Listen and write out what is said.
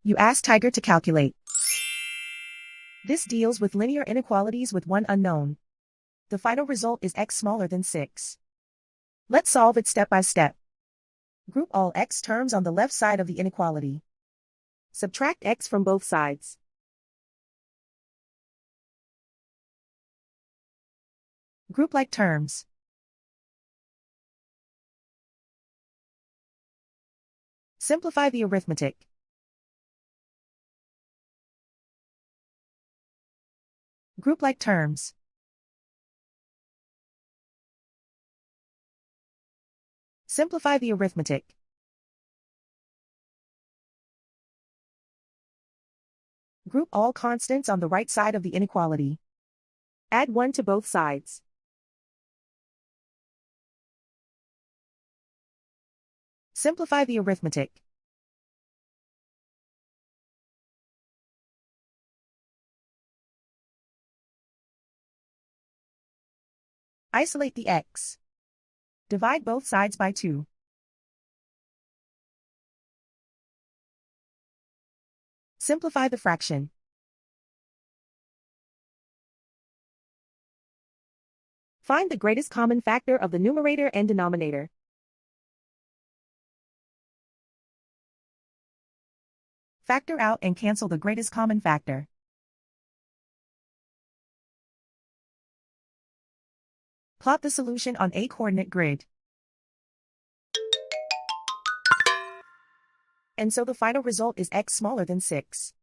You ask Tiger to calculate. This deals with linear inequalities with one unknown. The final result is x smaller than 6. Let's solve it step by step. Group all x terms on the left side of the inequality. Subtract x from both sides. Group like terms. Simplify the arithmetic. Group like terms. Simplify the arithmetic. Group all constants on the right side of the inequality. Add 1 to both sides. Simplify the arithmetic. Isolate the x. Divide both sides by 2. Simplify the fraction. Find the greatest common factor of the numerator and denominator. Factor out and cancel the greatest common factor. Plot the solution on a coordinate grid. And so the final result is x smaller than 6.